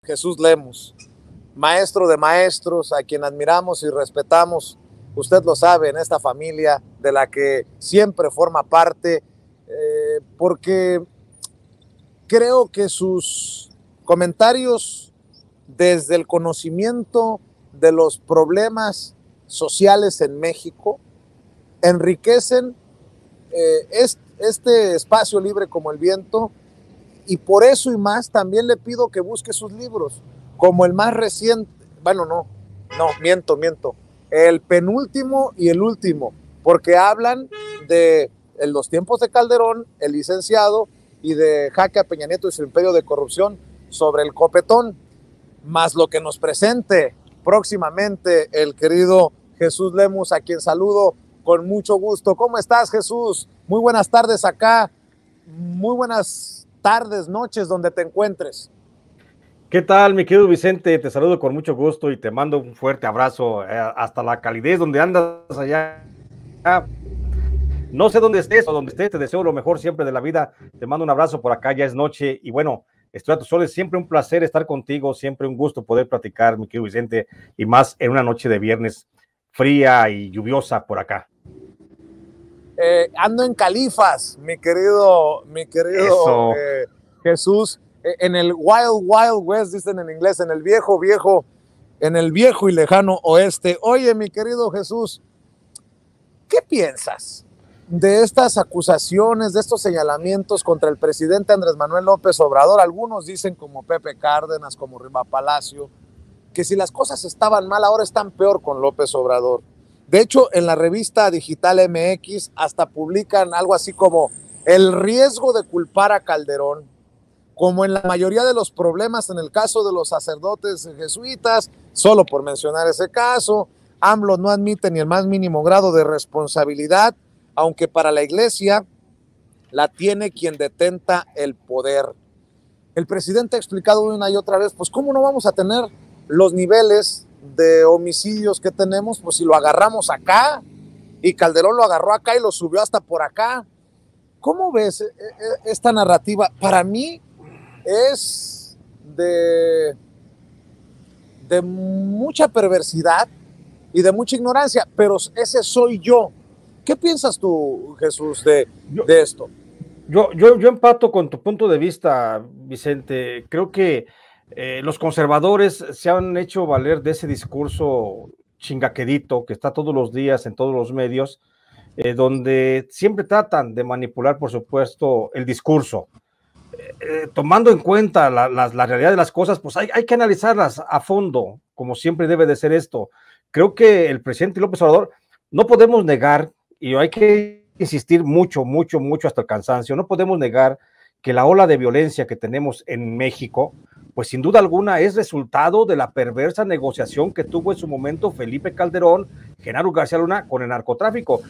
Jesús Lemus, maestro de maestros, a quien admiramos y respetamos, usted lo sabe, en esta familia de la que siempre forma parte, porque creo que sus comentarios desde el conocimiento de los problemas sociales en México enriquecen este espacio libre como el viento, y por eso y más también le pido que busque sus libros, como el más reciente, bueno, miento, el penúltimo y el último, porque hablan de los tiempos de Calderón, el licenciado, y de jaque a Peña Nieto y su imperio de corrupción sobre el copetón, más lo que nos presente próximamente el querido Jesús Lemus, a quien saludo con mucho gusto. ¿Cómo estás, Jesús? Muy buenas tardes acá, muy buenas tardes, noches, donde te encuentres. ¿Qué tal, mi querido Vicente? Te saludo con mucho gusto y te mando un fuerte abrazo hasta la calidez donde andas allá. No sé dónde estés o donde estés, te deseo lo mejor siempre de la vida. Te mando un abrazo por acá, ya es noche y bueno, estoy a tus órdenes. Siempre un placer estar contigo, siempre un gusto poder platicar, mi querido Vicente, y más en una noche de viernes fría y lluviosa por acá. Ando en Califas, mi querido Jesús, en el Wild West, dicen en inglés, en el viejo y lejano oeste. Oye, mi querido Jesús, ¿qué piensas de estas acusaciones, de estos señalamientos contra el presidente Andrés Manuel López Obrador? Algunos dicen, como Pepe Cárdenas, como Riva Palacio, que si las cosas estaban mal, ahora están peor con López Obrador. De hecho, en la revista digital MX hasta publican algo así como el riesgo de culpar a Calderón, como en la mayoría de los problemas en el caso de los sacerdotes jesuitas, solo por mencionar ese caso. AMLO no admite ni el más mínimo grado de responsabilidad, aunque para la iglesia la tiene quien detenta el poder. El presidente ha explicado una y otra vez, pues cómo no vamos a tener los niveles de homicidios que tenemos, pues si lo agarramos acá, y Calderón lo agarró acá y lo subió hasta por acá. ¿Cómo ves esta narrativa? Para mí es de mucha perversidad y de mucha ignorancia, pero ese soy yo. ¿Qué piensas tú, Jesús, de esto? Yo empato con tu punto de vista, Vicente. Creo que los conservadores se han hecho valer de ese discurso chingaquedito que está todos los días en todos los medios, donde siempre tratan de manipular, por supuesto, el discurso. Tomando en cuenta la realidad de las cosas, pues hay que analizarlas a fondo, como siempre debe de ser esto. Creo que el presidente López Obrador, no podemos negar, y hay que insistir mucho hasta el cansancio, no podemos negar que la ola de violencia que tenemos en México, pues sin duda alguna es resultado de la perversa negociación que tuvo en su momento Felipe Calderón, Genaro García Luna con el narcotráfico.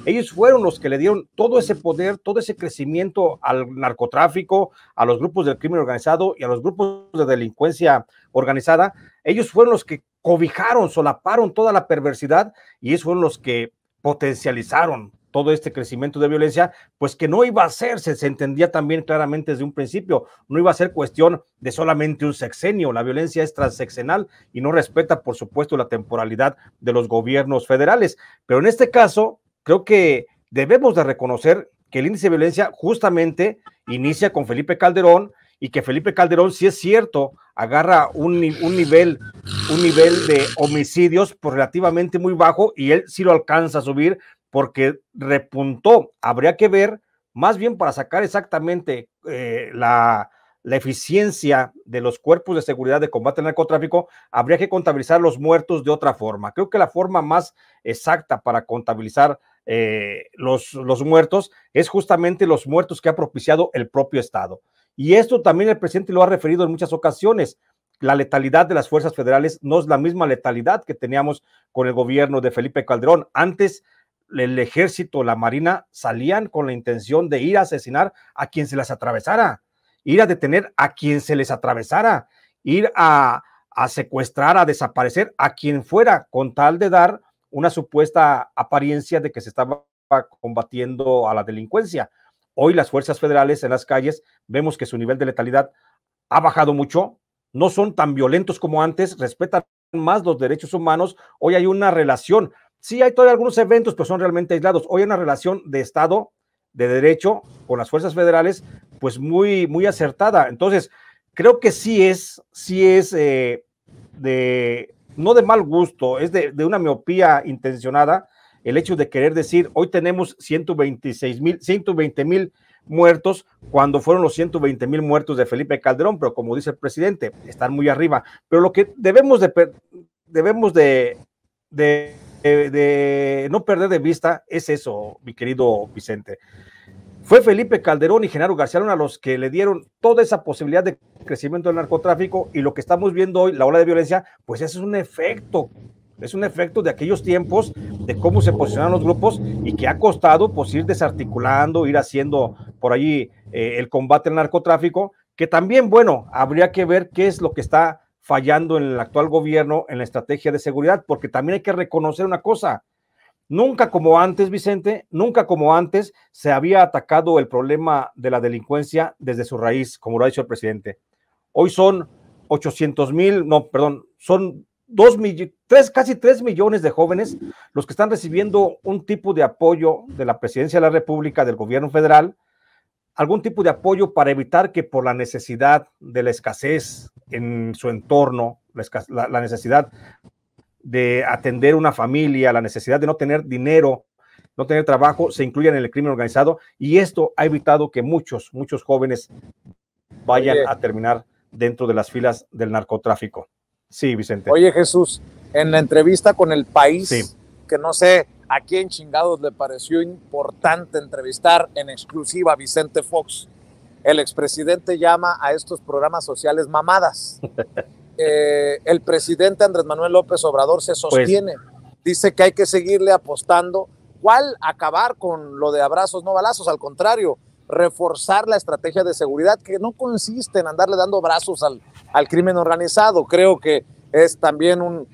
Ellos fueron los que le dieron todo ese poder, todo ese crecimiento al narcotráfico, a los grupos del crimen organizado y a los grupos de delincuencia organizada. Ellos fueron los que cobijaron, solaparon toda la perversidad y ellos fueron los que potencializaron todo este crecimiento de violencia, pues que no iba a hacerse, se entendía también claramente desde un principio, no iba a ser cuestión de solamente un sexenio, la violencia es transeccional y no respeta, por supuesto, la temporalidad de los gobiernos federales, pero en este caso, creo que debemos de reconocer que el índice de violencia justamente inicia con Felipe Calderón y que Felipe Calderón, sí es cierto, agarra un nivel de homicidios pues, relativamente muy bajo y él sí lo alcanza a subir porque repuntó. Habría que ver, más bien para sacar exactamente la eficiencia de los cuerpos de seguridad de combate al narcotráfico, habría que contabilizar los muertos de otra forma. Creo que la forma más exacta para contabilizar los muertos es justamente los muertos que ha propiciado el propio Estado. Y esto también el presidente lo ha referido en muchas ocasiones. La letalidad de las fuerzas federales no es la misma letalidad que teníamos con el gobierno de Felipe Calderón. Antes, el ejército, la marina salían con la intención de ir a asesinar a quien se les atravesara, ir a detener a quien se les atravesara, ir a secuestrar, a desaparecer a quien fuera, con tal de dar una supuesta apariencia de que se estaba combatiendo a la delincuencia. Hoy las fuerzas federales en las calles vemos que su nivel de letalidad ha bajado mucho, no son tan violentos como antes, respetan más los derechos humanos. Hoy hay una relación, sí hay todavía algunos eventos, pero son realmente aislados. Hoy hay una relación de Estado, de derecho, con las fuerzas federales, pues muy, muy acertada. Entonces, creo que no de mal gusto, es de una miopía intencionada, el hecho de querer decir, hoy tenemos 120,000 muertos, cuando fueron los 120,000 muertos de Felipe Calderón, pero como dice el presidente, están muy arriba. Pero lo que debemos de no perder de vista es eso, mi querido Vicente. Fue Felipe Calderón y Genaro García Luna los que le dieron toda esa posibilidad de crecimiento del narcotráfico, y lo que estamos viendo hoy, la ola de violencia, pues ese es un efecto de aquellos tiempos, de cómo se posicionaron los grupos, y que ha costado pues ir desarticulando, ir haciendo por allí el combate al narcotráfico, que también, bueno, habría que ver qué es lo que está fallando en el actual gobierno en la estrategia de seguridad, porque también hay que reconocer una cosa. Nunca como antes, Vicente, nunca como antes se había atacado el problema de la delincuencia desde su raíz, como lo ha dicho el presidente. Hoy son 800,000, no, perdón, son casi 3 millones de jóvenes los que están recibiendo un tipo de apoyo de la Presidencia de la República, del gobierno federal, algún tipo de apoyo para evitar que por la necesidad de la escasez en su entorno, la necesidad de atender una familia, la necesidad de no tener dinero, no tener trabajo, se incluyan en el crimen organizado, y esto ha evitado que muchos jóvenes vayan a terminar dentro de las filas del narcotráfico. Sí, Vicente. Oye, Jesús, en la entrevista con El País, sí, que no sé a quién chingados le pareció importante entrevistar en exclusiva a Vicente Fox, el expresidente llama a estos programas sociales mamadas. El presidente Andrés Manuel López Obrador se sostiene, dice que hay que seguirle apostando. ¿Cuál acabar con lo de abrazos no balazos? Al contrario, reforzar la estrategia de seguridad, que no consiste en andarle dando brazos al crimen organizado. Creo que es también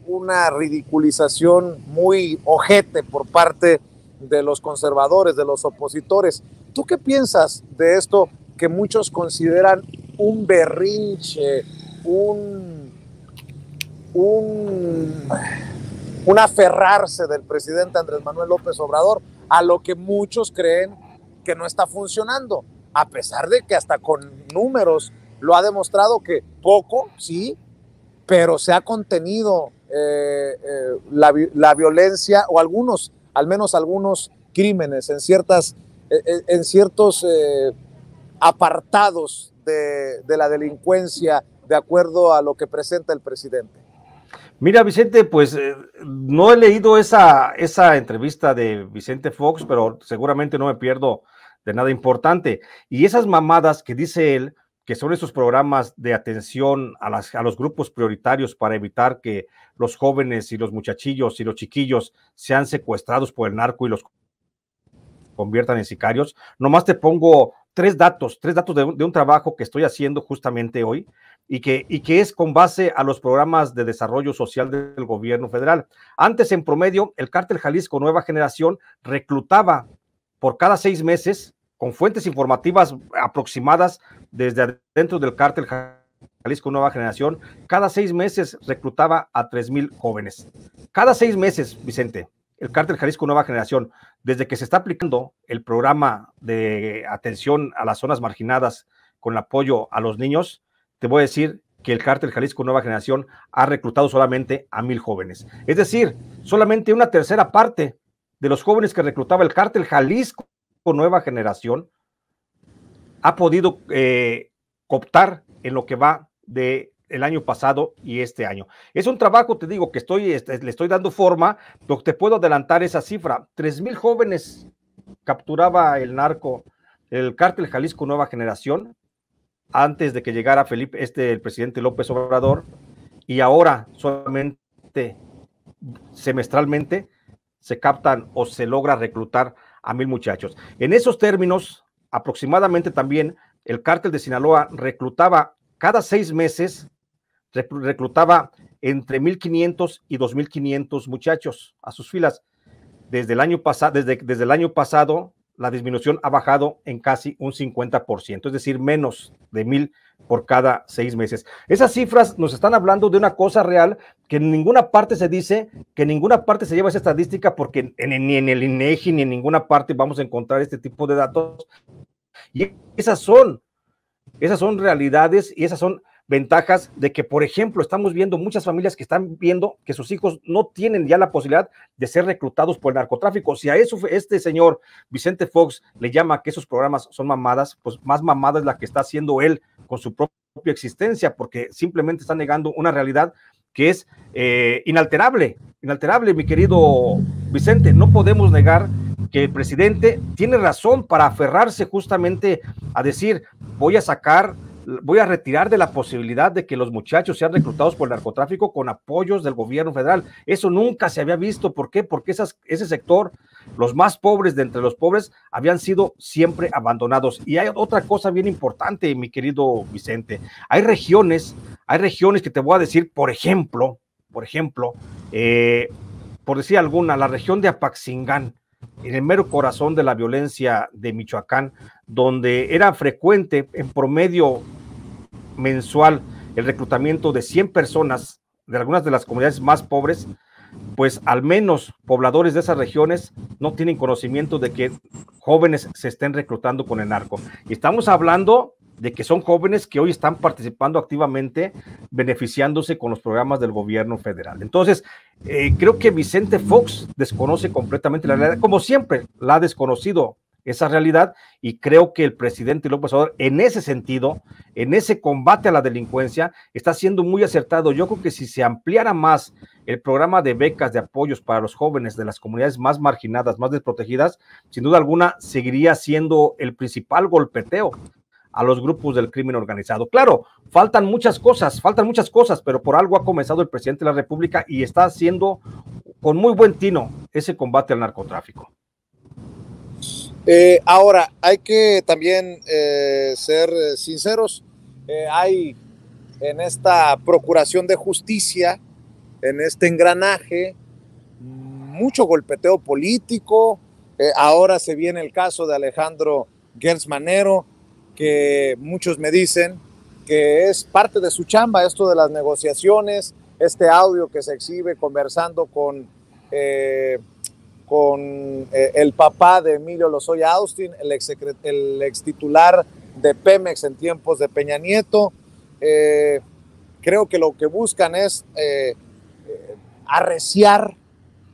una ridiculización muy ojete por parte de los conservadores, de los opositores. ¿Tú qué piensas de esto que muchos consideran un berrinche, un aferrarse del presidente Andrés Manuel López Obrador a lo que muchos creen que no está funcionando, a pesar de que hasta con números lo ha demostrado que poco, sí, pero se ha contenido la violencia, o algunos, al menos algunos crímenes en ciertos apartados de la delincuencia, de acuerdo a lo que presenta el presidente. Mira, Vicente, pues no he leído esa entrevista de Vicente Fox, pero seguramente no me pierdo de nada importante. Y esas mamadas que dice él, que son esos programas de atención a los grupos prioritarios para evitar que los jóvenes y los muchachillos y los chiquillos sean secuestrados por el narco y los conviertan en sicarios. Nomás te pongo tres datos de un trabajo que estoy haciendo justamente hoy, y que es con base a los programas de desarrollo social del gobierno federal. Antes, en promedio, el Cártel Jalisco Nueva Generación reclutaba por cada 6 meses, con fuentes informativas aproximadas desde adentro del Cártel Jalisco Nueva Generación, cada 6 meses reclutaba a 3,000 jóvenes. Cada 6 meses, Vicente, el Cártel Jalisco Nueva Generación, desde que se está aplicando el programa de atención a las zonas marginadas con el apoyo a los niños, te voy a decir que el Cártel Jalisco Nueva Generación ha reclutado solamente a 1,000 jóvenes. Es decir, solamente una tercera parte de los jóvenes que reclutaba el Cártel Jalisco Nueva Generación ha podido cooptar en lo que va de el año pasado y este año. Es un trabajo, te digo, que le estoy dando forma. Lo que te puedo adelantar esa cifra: 3,000 jóvenes capturaba el Cártel Jalisco Nueva Generación antes de que llegara el presidente López Obrador, y ahora solamente semestralmente se captan o se logra reclutar a 1,000 muchachos. En esos términos, aproximadamente también el Cártel de Sinaloa reclutaba cada 6 meses, reclutaba entre 1,500 y 2,500 muchachos a sus filas. Desde el año pasado la disminución ha bajado en casi un 50%, es decir, menos de 1,000 por cada 6 meses. Esas cifras nos están hablando de una cosa real que en ninguna parte se dice, que en ninguna parte se lleva esa estadística, porque ni en el INEGI ni en ninguna parte vamos a encontrar este tipo de datos. Y esas son realidades y esas son ventajas de que, por ejemplo, estamos viendo muchas familias que están viendo que sus hijos no tienen ya la posibilidad de ser reclutados por el narcotráfico. Si a eso este señor Vicente Fox le llama que esos programas son mamadas, pues más mamada es la que está haciendo él con su propia existencia, porque simplemente está negando una realidad que es inalterable, mi querido Vicente. No podemos negar que el presidente tiene razón para aferrarse justamente a decir, voy a retirar de la posibilidad de que los muchachos sean reclutados por el narcotráfico con apoyos del gobierno federal. Eso nunca se había visto. ¿Por qué? Porque ese sector, los más pobres de entre los pobres, habían sido siempre abandonados. Y hay otra cosa bien importante, mi querido Vicente. Hay regiones que te voy a decir, por ejemplo, por decir alguna, la región de Apaxingán, en el mero corazón de la violencia de Michoacán, donde era frecuente en promedio mensual el reclutamiento de 100 personas de algunas de las comunidades más pobres, pues al menos pobladores de esas regiones no tienen conocimiento de que jóvenes se estén reclutando con el narco. Y estamos hablando de que son jóvenes que hoy están participando activamente, beneficiándose con los programas del gobierno federal. Entonces, creo que Vicente Fox desconoce completamente la realidad, como siempre la ha desconocido esa realidad, y creo que el presidente López Obrador, en ese sentido, en ese combate a la delincuencia, está siendo muy acertado. Yo creo que si se ampliara más el programa de becas, de apoyos para los jóvenes de las comunidades más marginadas, más desprotegidas, sin duda alguna seguiría siendo el principal golpeteo a los grupos del crimen organizado. Claro, faltan muchas cosas, pero por algo ha comenzado el presidente de la República y está haciendo con muy buen tino ese combate al narcotráfico. Ahora, hay que también ser sinceros. Hay en esta procuración de justicia, en este engranaje, mucho golpeteo político. Ahora se viene el caso de Alejandro Gertz Manero, que muchos me dicen que es parte de su chamba esto de las negociaciones, este audio que se exhibe conversando con el papá de Emilio Lozoya Austin, el ex titular de Pemex en tiempos de Peña Nieto. Creo que lo que buscan es arreciar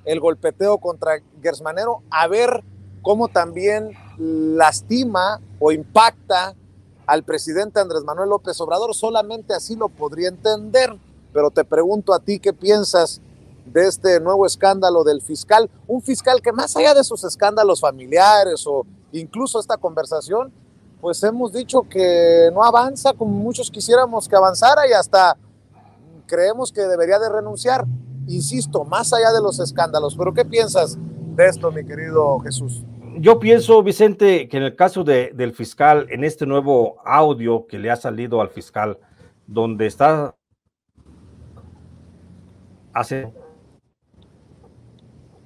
el golpeteo contra Gertz Manero, a ver cómo también lastima o impacta al presidente Andrés Manuel López Obrador. Solamente así lo podría entender, pero te pregunto a ti, ¿qué piensas de este nuevo escándalo del fiscal? Un fiscal que, más allá de sus escándalos familiares o incluso esta conversación, pues hemos dicho que no avanza como muchos quisiéramos que avanzara, y hasta creemos que debería de renunciar, insisto, más allá de los escándalos. Pero ¿qué piensas de esto, mi querido Jesús? Yo pienso, Vicente, que en el caso del fiscal, en este nuevo audio que le ha salido al fiscal, donde está hace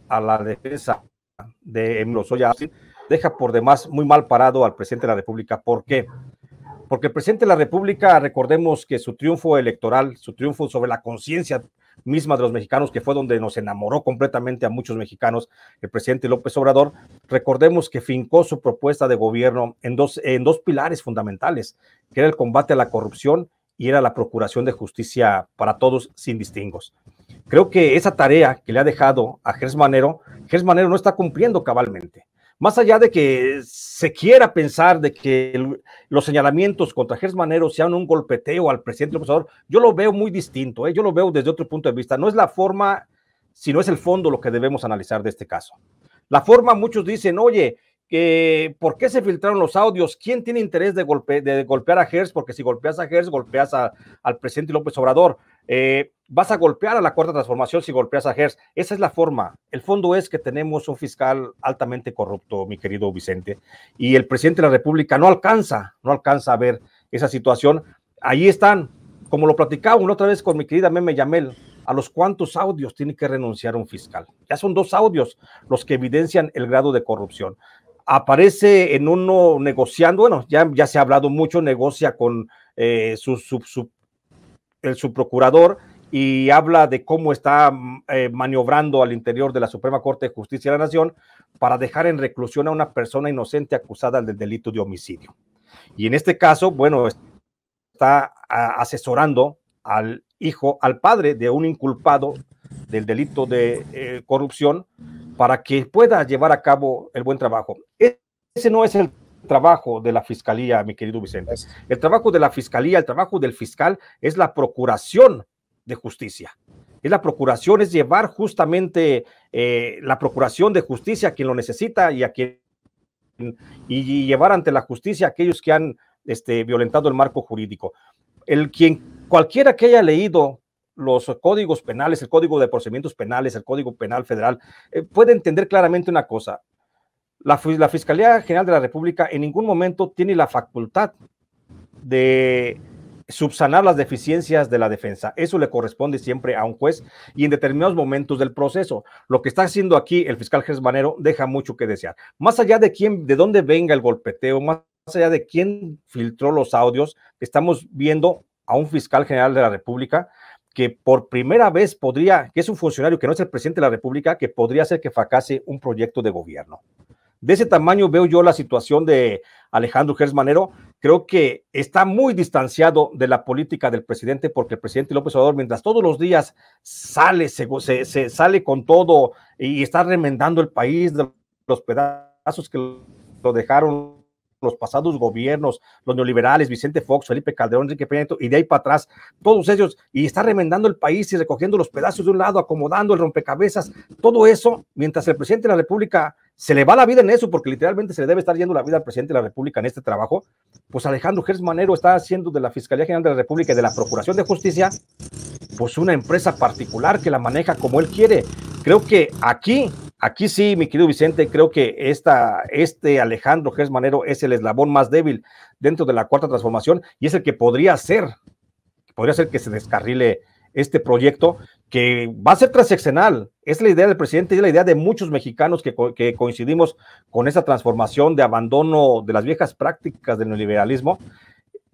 a la defensa de Emilio Lozoya, deja por demás muy mal parado al presidente de la República. ¿Por qué? Porque el presidente de la República, recordemos que su triunfo electoral, su triunfo sobre la conciencia misma de los mexicanos, que fue donde nos enamoró completamente a muchos mexicanos, el presidente López Obrador, recordemos que fincó su propuesta de gobierno en dos pilares fundamentales, que era el combate a la corrupción y era la procuración de justicia para todos sin distingos. Creo que esa tarea que le ha dejado a Gertz Manero no está cumpliendo cabalmente. Más allá de que se quiera pensar de que los señalamientos contra Gertz Manero sean un golpeteo al presidente López Obrador, yo lo veo muy distinto, yo lo veo desde otro punto de vista. No es la forma, sino es el fondo lo que debemos analizar de este caso. La forma, muchos dicen, oye, ¿por qué se filtraron los audios? ¿Quién tiene interés de golpear a Gertz? Porque si golpeas a Gertz, golpeas al presidente López Obrador. Vas a golpear a la Cuarta Transformación si golpeas a Gertz. Esa es la forma. El fondo es que tenemos un fiscal altamente corrupto, mi querido Vicente, y el presidente de la República no alcanza a ver esa situación. Ahí están, como lo platicaba una otra vez con mi querida Meme Yamel, ¿a los cuántos audios tiene que renunciar un fiscal? Ya son 2 audios los que evidencian el grado de corrupción. aparece en uno negociando, bueno, ya se ha hablado mucho, negocia con el subprocurador y habla de cómo está maniobrando al interior de la Suprema Corte de Justicia de la Nación para dejar en reclusión a una persona inocente acusada del delito de homicidio. Y en este caso, bueno, está asesorando al hijo, al padre de un inculpado del delito de corrupción para que pueda llevar a cabo el buen trabajo. Ese no es el trabajo de la fiscalía, mi querido Vicente. El trabajo de la fiscalía, el trabajo del fiscal es la procuración de justicia. Es la procuración, es llevar justamente la procuración de justicia a quien lo necesita y a quien y llevar ante la justicia a aquellos que han violentado el marco jurídico. Cualquiera que haya leído los códigos penales, el Código de Procedimientos Penales, el Código Penal Federal, puede entender claramente una cosa. La Fiscalía General de la República en ningún momento tiene la facultad de subsanar las deficiencias de la defensa. Eso le corresponde siempre a un juez y en determinados momentos del proceso. Lo que está haciendo aquí el fiscal Gersmanero deja mucho que desear. Más allá de dónde venga el golpeteo, más allá de quién filtró los audios, estamos viendo a un fiscal general de la República que por primera vez que es un funcionario que no es el presidente de la República, que podría hacer que fracase un proyecto de gobierno. De ese tamaño veo yo la situación de Alejandro Gersmanero. Creo que está muy distanciado de la política del presidente, porque el presidente López Obrador, mientras todos los días sale con todo y está remendando el país de los pedazos que lo dejaron los pasados gobiernos, los neoliberales, Vicente Fox, Felipe Calderón, Enrique Peña Nieto, y de ahí para atrás, todos ellos, y está remendando el país y recogiendo los pedazos de un lado, acomodando el rompecabezas, todo eso, mientras el presidente de la República se le va la vida en eso, porque literalmente se le debe estar yendo la vida al presidente de la República en este trabajo, pues Alejandro Gersmanero está haciendo de la Fiscalía General de la República y de la Procuración de Justicia, pues una empresa particular que la maneja como él quiere. Creo que aquí sí, mi querido Vicente, creo que este Alejandro Gersmanero es el eslabón más débil dentro de la Cuarta Transformación y es el que podría hacer que se descarrile este proyecto que va a ser transeccional. Es la idea del presidente y es la idea de muchos mexicanos que coincidimos con esa transformación de abandono de las viejas prácticas del neoliberalismo.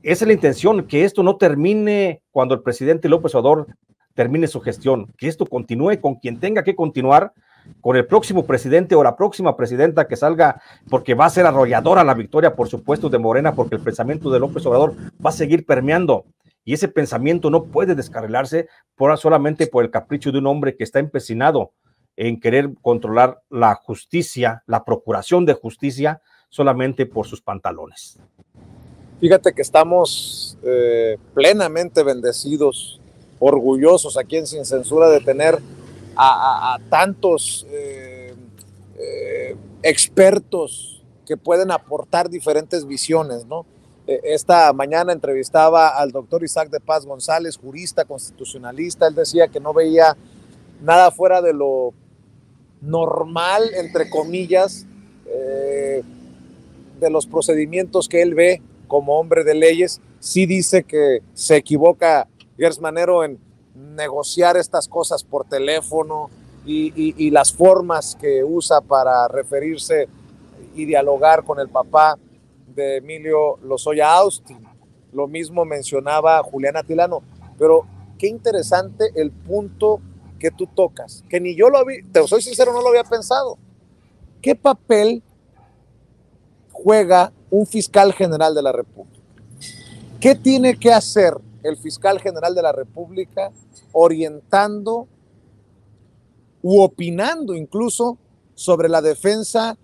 Esa es la intención, que esto no termine cuando el presidente López Obrador termine su gestión, que esto continúe con quien tenga que continuar, con el próximo presidente o la próxima presidenta que salga, porque va a ser arrolladora la victoria, por supuesto, de Morena, porque el pensamiento de López Obrador va a seguir permeando, y ese pensamiento no puede descarrilarse solamente por el capricho de un hombre que está empecinado en querer controlar la justicia, la procuración de justicia, solamente por sus pantalones. Fíjate que estamos plenamente bendecidos, orgullosos aquí en Sin Censura de tener a tantos expertos que pueden aportar diferentes visiones, ¿no? Esta mañana entrevistaba al doctor Isaac de Paz González, jurista constitucionalista. Él decía que no veía nada fuera de lo normal, entre comillas, de los procedimientos que él ve como hombre de leyes. Sí dice que se equivoca Gersmanero en negociar estas cosas por teléfono y las formas que usa para referirse y dialogar con el papá de Emilio Lozoya Austin. Lo mismo mencionaba Julián Atilano, pero qué interesante el punto que tú tocas, que ni yo lo había, te soy sincero, no lo había pensado. ¿Qué papel juega un fiscal general de la República? ¿Qué tiene que hacer el fiscal general de la República orientando u opinando incluso sobre la defensa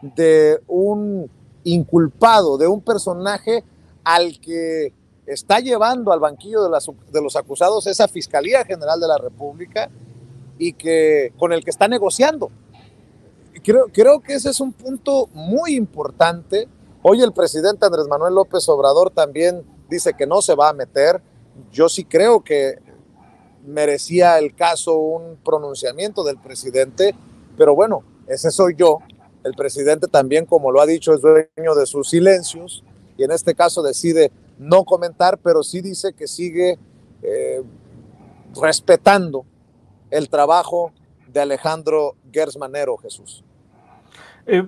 de un inculpado, de un personaje al que está llevando al banquillo de los acusados esa Fiscalía General de la República y con el que está negociando? Creo que ese es un punto muy importante. Hoy el presidente Andrés Manuel López Obrador también dice que no se va a meter. Yo sí creo que merecía el caso un pronunciamiento del presidente, pero bueno, ese soy yo. El presidente también, como lo ha dicho, es dueño de sus silencios y en este caso decide no comentar, pero sí dice que sigue respetando el trabajo de Alejandro Gersmanero, Jesús.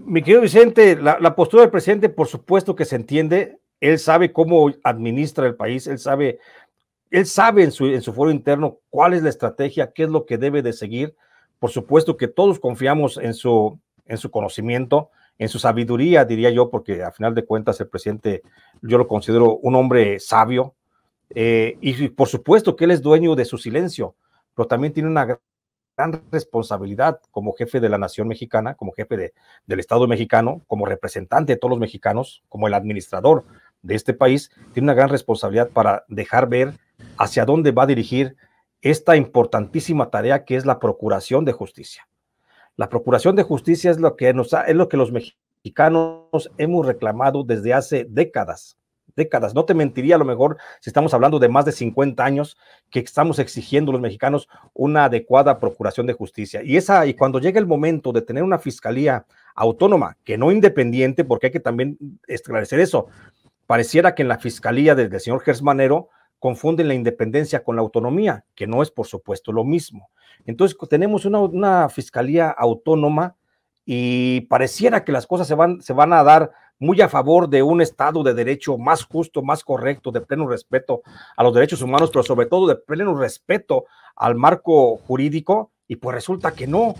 Mi querido Vicente, la postura del presidente, por supuesto que se entiende. Él sabe cómo administra el país, él sabe en su foro interno cuál es la estrategia, qué es lo que debe de seguir. Por supuesto que todos confiamos en su conocimiento, en su sabiduría, diría yo, porque a final de cuentas el presidente yo lo considero un hombre sabio, y por supuesto que él es dueño de su silencio, pero también tiene una gran responsabilidad como jefe de la nación mexicana, como jefe del Estado mexicano, como representante de todos los mexicanos, como el administrador de este país, tiene una gran responsabilidad para dejar ver hacia dónde va a dirigir esta importantísima tarea que es la procuración de justicia. La procuración de justicia es lo que los mexicanos hemos reclamado desde hace décadas. No te mentiría, a lo mejor, si estamos hablando de más de 50 años, que estamos exigiendo los mexicanos una adecuada procuración de justicia. Y cuando llega el momento de tener una fiscalía autónoma, que no independiente, porque hay que también esclarecer eso, pareciera que en la fiscalía del señor Gers Manero confunden la independencia con la autonomía, que no es por supuesto lo mismo. Entonces tenemos una fiscalía autónoma y pareciera que las cosas se van a dar muy a favor de un Estado de derecho más justo, más correcto, de pleno respeto a los derechos humanos, pero sobre todo de pleno respeto al marco jurídico, y pues resulta que no,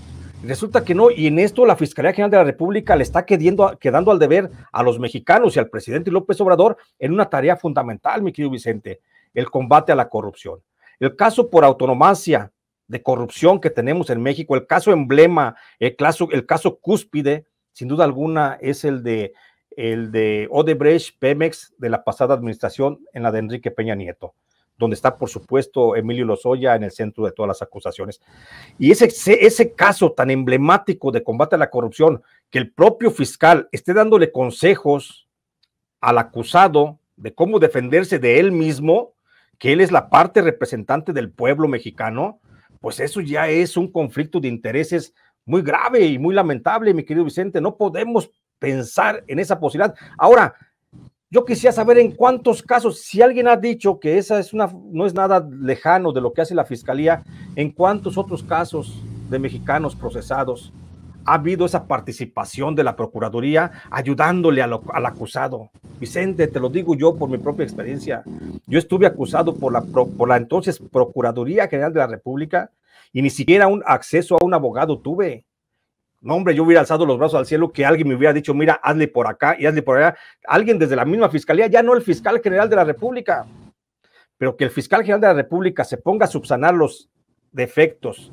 y en esto la Fiscalía General de la República le está quedando al deber a los mexicanos y al presidente López Obrador en una tarea fundamental, mi querido Vicente, el combate a la corrupción. El caso por autonomacia de corrupción que tenemos en México, el caso emblema, el caso cúspide, sin duda alguna, es el de Odebrecht, Pemex, de la pasada administración, en la de Enrique Peña Nieto, donde está, por supuesto, Emilio Lozoya en el centro de todas las acusaciones. Y ese caso tan emblemático de combate a la corrupción, que el propio fiscal esté dándole consejos al acusado de cómo defenderse de él mismo, que él es la parte representante del pueblo mexicano, pues eso ya es un conflicto de intereses muy grave y muy lamentable, mi querido Vicente. No podemos pensar en esa posibilidad. Ahora, yo quisiera saber en cuántos casos, si alguien ha dicho que esa no es nada lejano de lo que hace la Fiscalía, en cuántos otros casos de mexicanos procesados ha habido esa participación de la Procuraduría ayudándole al acusado. Vicente, te lo digo yo por mi propia experiencia. Yo estuve acusado por la entonces Procuraduría General de la República y ni siquiera un acceso a un abogado tuve. No, hombre, yo hubiera alzado los brazos al cielo que alguien me hubiera dicho, mira, hazle por acá y hazle por allá. Alguien desde la misma Fiscalía, ya no el Fiscal General de la República, pero que el Fiscal General de la República se ponga a subsanar los defectos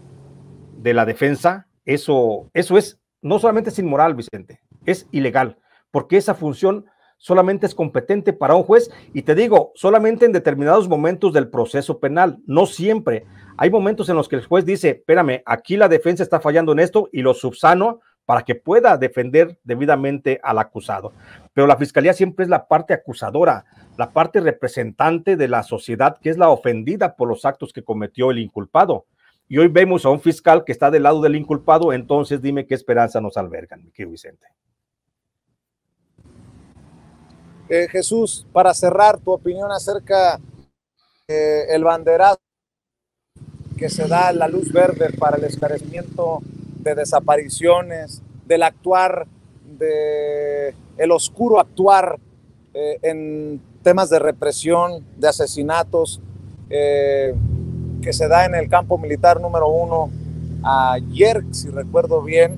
de la defensa, eso es, no solamente es inmoral, Vicente, es ilegal, porque esa función solamente es competente para un juez, y te digo, solamente en determinados momentos del proceso penal, no siempre. Hay momentos en los que el juez dice, espérame, aquí la defensa está fallando en esto y lo subsano para que pueda defender debidamente al acusado. Pero la Fiscalía siempre es la parte acusadora, la parte representante de la sociedad que es la ofendida por los actos que cometió el inculpado. Y hoy vemos a un fiscal que está del lado del inculpado, entonces dime qué esperanza nos albergan, mi querido Vicente. Jesús, para cerrar, tu opinión acerca del banderazo que se da la luz verde para el esclarecimiento de desapariciones, del actuar, el oscuro actuar en temas de represión, de asesinatos, que se da en el campo militar número 1 ayer, si recuerdo bien,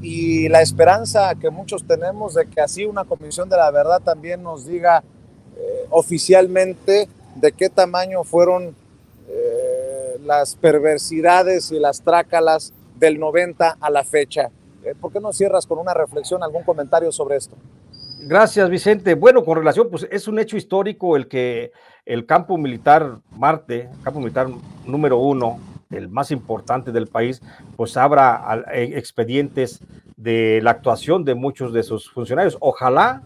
y la esperanza que muchos tenemos de que así una comisión de la verdad también nos diga oficialmente de qué tamaño fueron las perversidades y las trácalas del 90 a la fecha. ¿Por qué no cierras con una reflexión, algún comentario sobre esto? Gracias, Vicente. Bueno, con relación, pues es un hecho histórico el que el campo militar Marte, campo militar número 1, el más importante del país, pues abra expedientes de la actuación de muchos de sus funcionarios. Ojalá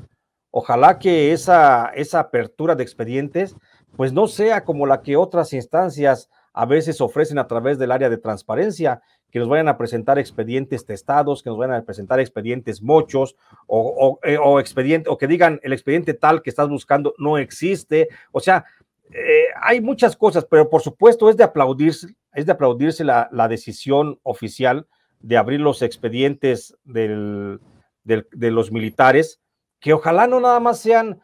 que esa apertura de expedientes, pues no sea como la que otras instancias a veces ofrecen a través del área de transparencia, que nos vayan a presentar expedientes testados, que nos vayan a presentar expedientes mochos, o que digan el expediente tal que estás buscando no existe. O sea, hay muchas cosas, pero por supuesto es de aplaudirse la decisión oficial de abrir los expedientes del de los militares, que ojalá no nada más sean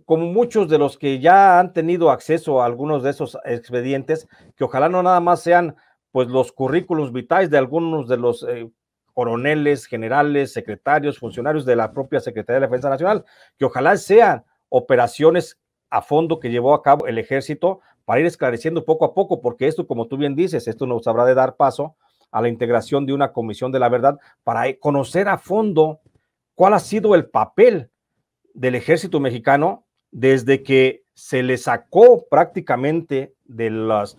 como muchos de los que ya han tenido acceso a algunos de esos expedientes, que ojalá no nada más sean pues los currículos vitae de algunos de los coroneles, generales, secretarios, funcionarios de la propia Secretaría de Defensa Nacional, que ojalá sean operaciones a fondo que llevó a cabo el ejército para ir esclareciendo poco a poco, porque esto, como tú bien dices, esto nos habrá de dar paso a la integración de una comisión de la verdad para conocer a fondo cuál ha sido el papel del ejército mexicano desde que se le sacó prácticamente de los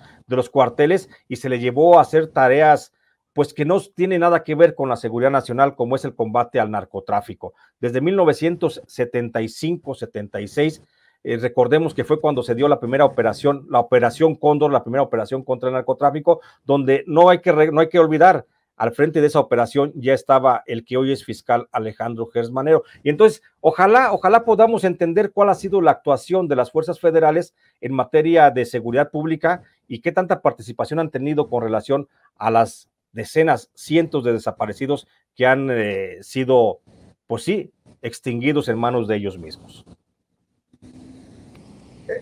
cuarteles y se le llevó a hacer tareas pues que no tienen nada que ver con la seguridad nacional, como es el combate al narcotráfico. Desde 1975-76, recordemos que fue cuando se dio la primera operación, la Operación Cóndor, la primera operación contra el narcotráfico, donde no hay que olvidar, al frente de esa operación ya estaba el que hoy es fiscal Alejandro Gertz Manero. Y entonces, ojalá podamos entender cuál ha sido la actuación de las fuerzas federales en materia de seguridad pública y qué tanta participación han tenido con relación a las decenas, cientos de desaparecidos que han sido, pues sí, extinguidos en manos de ellos mismos.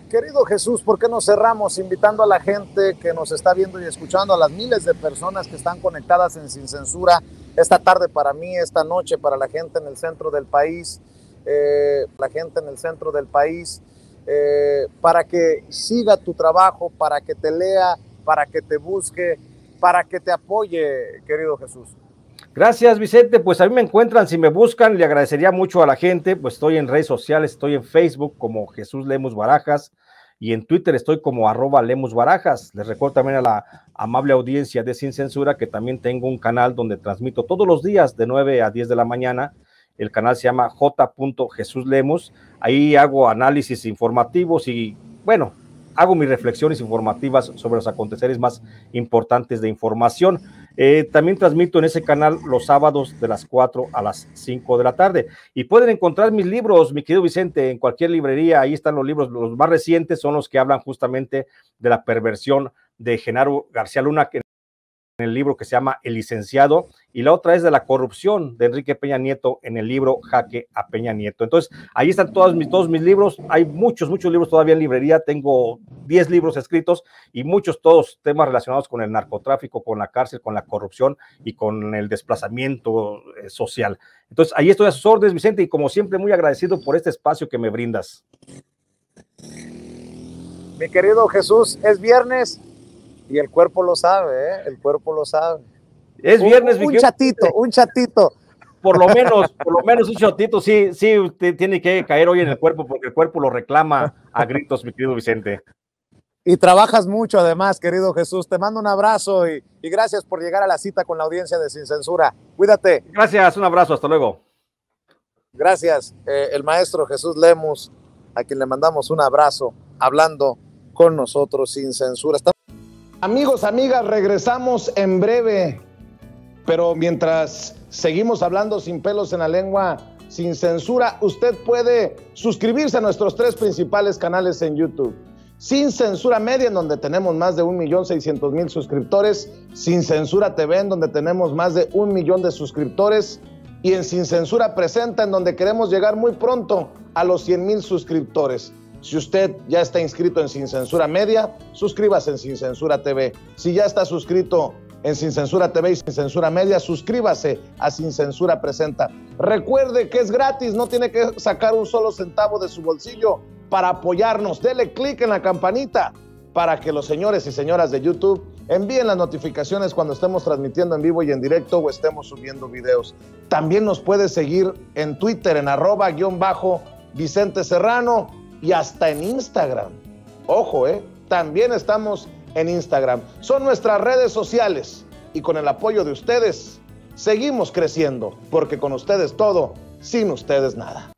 Querido Jesús, ¿por qué no cerramos invitando a la gente que nos está viendo y escuchando, a las miles de personas que están conectadas en Sin Censura esta tarde para mí, esta noche para la gente en el centro del país, para que siga tu trabajo, para que te lea, para que te busque, para que te apoye, querido Jesús? Gracias, Vicente. Pues a mí me encuentran, si me buscan, le agradecería mucho a la gente. Pues estoy en redes sociales, estoy en Facebook como Jesús Lemus Barajas y en Twitter estoy como @Lemus Barajas. Les recuerdo también a la amable audiencia de Sin Censura que también tengo un canal donde transmito todos los días de 9 a 10 de la mañana. El canal se llama J. Jesús Lemus. Ahí hago análisis informativos y, bueno, hago mis reflexiones informativas sobre los aconteceres más importantes de información. También transmito en ese canal los sábados de las 4 a las 5 de la tarde. Y pueden encontrar mis libros, mi querido Vicente, en cualquier librería. Ahí están los libros. Los más recientes son los que hablan justamente de la perversión de Genaro García Luna, que en el libro que se llama El Licenciado, y la otra es de la corrupción de Enrique Peña Nieto en el libro Jaque a Peña Nieto. Entonces, ahí están todos mis libros. Hay muchos libros todavía en librería. Tengo 10 libros escritos y todos temas relacionados con el narcotráfico, con la cárcel, con la corrupción y con el desplazamiento social. Entonces, ahí estoy a sus órdenes, Vicente, y como siempre, muy agradecido por este espacio que me brindas. Mi querido Jesús, es viernes. Y el cuerpo lo sabe, ¿eh? El cuerpo lo sabe. Es viernes, un chatito. Por lo menos un chatito, sí, tiene que caer hoy en el cuerpo, porque el cuerpo lo reclama a gritos, mi querido Vicente. Y trabajas mucho además, querido Jesús. Te mando un abrazo y gracias por llegar a la cita con la audiencia de Sin Censura. Cuídate. Gracias, un abrazo, hasta luego. Gracias, el maestro Jesús Lemus, a quien le mandamos un abrazo, hablando con nosotros Sin Censura. Amigos, amigas, regresamos en breve, pero mientras seguimos hablando sin pelos en la lengua, Sin Censura, usted puede suscribirse a nuestros 3 principales canales en YouTube. Sin Censura Media, en donde tenemos más de 1.600.000 suscriptores, Sin Censura TV, en donde tenemos más de 1 millón de suscriptores, y en Sin Censura Presenta, en donde queremos llegar muy pronto a los 100,000 suscriptores. Si usted ya está inscrito en Sin Censura Media, suscríbase en Sin Censura TV. Si ya está suscrito en Sin Censura TV y Sin Censura Media, suscríbase a Sin Censura Presenta. Recuerde que es gratis, no tiene que sacar un solo centavo de su bolsillo para apoyarnos. Dele clic en la campanita para que los señores y señoras de YouTube envíen las notificaciones cuando estemos transmitiendo en vivo y en directo o estemos subiendo videos. También nos puede seguir en Twitter en @Vicente Serrano. Y hasta en Instagram. Ojo, también estamos en Instagram. Son nuestras redes sociales. Y con el apoyo de ustedes, seguimos creciendo. Porque con ustedes todo, sin ustedes nada.